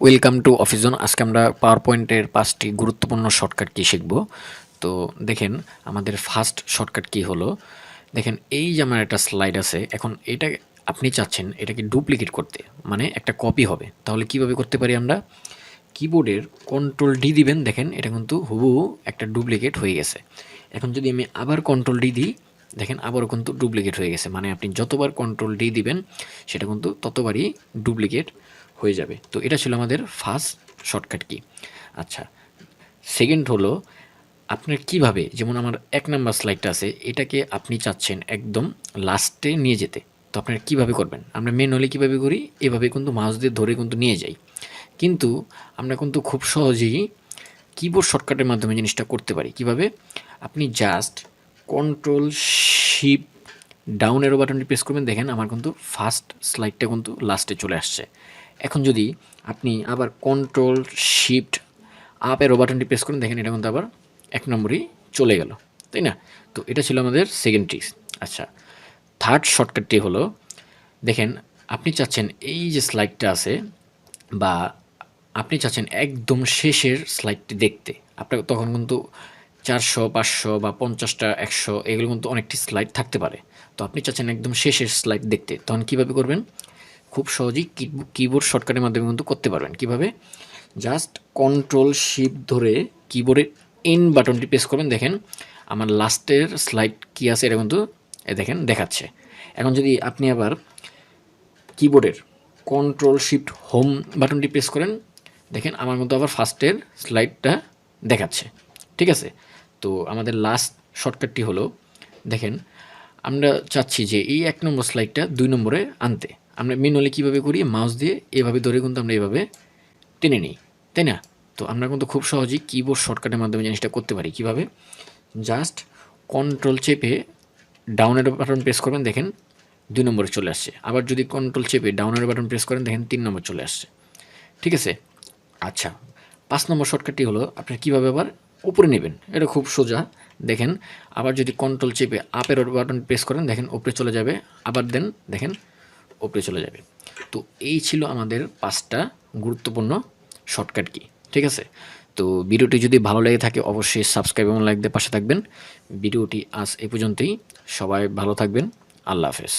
Welcome to office zone. আজকে আমরা পাওয়ার পয়েন্টের 5টি গুরুত্বপূর্ণ শর্টকাট কি শিখব। তো দেখেন, আমাদের ফার্স্ট শর্টকাট কি হলো। দেখেন, এই যে আমার একটা স্লাইড আছে, এখন এটা আপনি চাচ্ছেন এটাকে ডুপ্লিকেট করতে, মানে একটা কপি হবে। তাহলে কিভাবে করতে পারি আমরা? কিবোর্ডের কন্ট্রোল ডি দিবেন, দেখেন এটা কিন্তু হুবহু একটা ডুপ্লিকেট হয়ে গেছে। এখন যদি আমি আবার কন্ট্রোল ডি দিই, দেখেন আবারও কিন্তু ডুপ্লিকেট হয়ে গেছে। মানে আপনি যতবার কন্ট্রোল ডি দিবেন সেটা কিন্তু ততবারই ডুপ্লিকেট হয়ে যাবে। তো এটা ছিল আমাদের ফার্স্ট শর্টকাট কি। আচ্ছা, সেকেন্ড হলো আপনার কিভাবে, যেমন আমার 1 নাম্বার স্লাইডটা আছে, এটাকে আপনি চাচ্ছেন একদম লাস্টে নিয়ে যেতে। তো আপনারা কীভাবে করবেন? আমরা ম্যানুয়ালি কীভাবে করি, এভাবে কিন্তু মাউস দিয়ে ধরে কিন্তু নিয়ে যাই। কিন্তু আমরা কিন্তু খুব সহজেই কিবোর্ড শর্টকাটের মাধ্যমে জিনিসটা করতে পারি। কিভাবে? আপনি জাস্ট কন্ট্রোল শিফট ডাউন এরো বাটনটি প্রেস করবেন, দেখেন আমার কিন্তু ফার্স্ট স্লাইডটা কিন্তু লাস্টে চলে আসছে। এখন যদি আপনি আবার কন্ট্রোল শিফট আপ এরো বাটনটি প্রেস করেন, দেখেন এটা কিন্তু আবার 1 নম্বরেই চলে গেল, তাই না? তো এটা ছিল আমাদের সেকেন্ড ট্রিক্স। আচ্ছা, থার্ড শর্টকাটটি হলো, দেখেন আপনি চাচ্ছেন এই যে স্লাইডটা আছে, বা আপনি চাচ্ছেন একদম শেষের স্লাইডটি দেখতে। আপনার তখন কিন্তু 400, 500 বা 50টা, 100 এগুলো কিন্তু অনেকটি স্লাইড থাকতে পারে। তো আপনি চাচ্ছেন একদম শেষের স্লাইড দেখতে, তখন কীভাবে করবেন? খুব সহজেই কিবোর্ড শর্টকাটের মাধ্যমে কিন্তু করতে পারবেন। কিভাবে? জাস্ট কন্ট্রোল শিফট ধরে কিবোর্ডের ইন বাটনটি প্রেস করবেন, দেখেন আমার লাস্টের স্লাইড কী আছে এটা কিন্তু দেখেন দেখাচ্ছে। এখন যদি আপনি আবার কিবোর্ডের কন্ট্রোল শিফট হোম বাটনটি প্রেস করেন, দেখেন আমার মতো আবার ফার্স্টের স্লাইডটা দেখাচ্ছে। ঠিক আছে? তো আমাদের লাস্ট শর্টকাটটি হলো, দেখেন আমরা চাচ্ছি যে এই 1 নম্বর স্লাইডটা 2 নম্বরে আনতে। আমরা ম্যানুয়ালি কীভাবে করি? মাউস দিয়ে এভাবে ধরে কিন্তু আমরা এভাবে টেনে নিই, তাই না? তো আমরা কিন্তু খুব সহজেই কিবোর্ড শর্টকাটের মাধ্যমে জিনিসটা করতে পারি। কিভাবে? জাস্ট কন্ট্রোল চেপে ডাউনের বাটন প্রেস করবেন, দেখেন 2 নম্বরে চলে আসছে। আবার যদি কন্ট্রোল চেপে ডাউনের বাটন প্রেস করেন, দেখেন 3 নম্বর চলে আসছে। ঠিক আছে? আচ্ছা, 5 নম্বর শর্টকাটটি হলো আপনি কীভাবে আবার উপরে নেবেন। এটা খুব সোজা। দেখেন আবার যদি কন্ট্রোল চেপে আপের বাটন প্রেস করেন, দেখেন উপরে চলে যাবে। আবার দেন, দেখেন উপরে চলে যাবে। তো এই ছিল আমাদের 5টা গুরুত্বপূর্ণ শর্টকাট কি। ঠিক আছে? তো ভিডিওটি যদি ভালো লেগে থাকে অবশ্যই সাবস্ক্রাইব এবং লাইক দিয়ে পাশে থাকবেন। ভিডিওটি আজ এ পর্যন্তই। সবাই ভালো থাকবেন। আল্লাহ হাফেজ।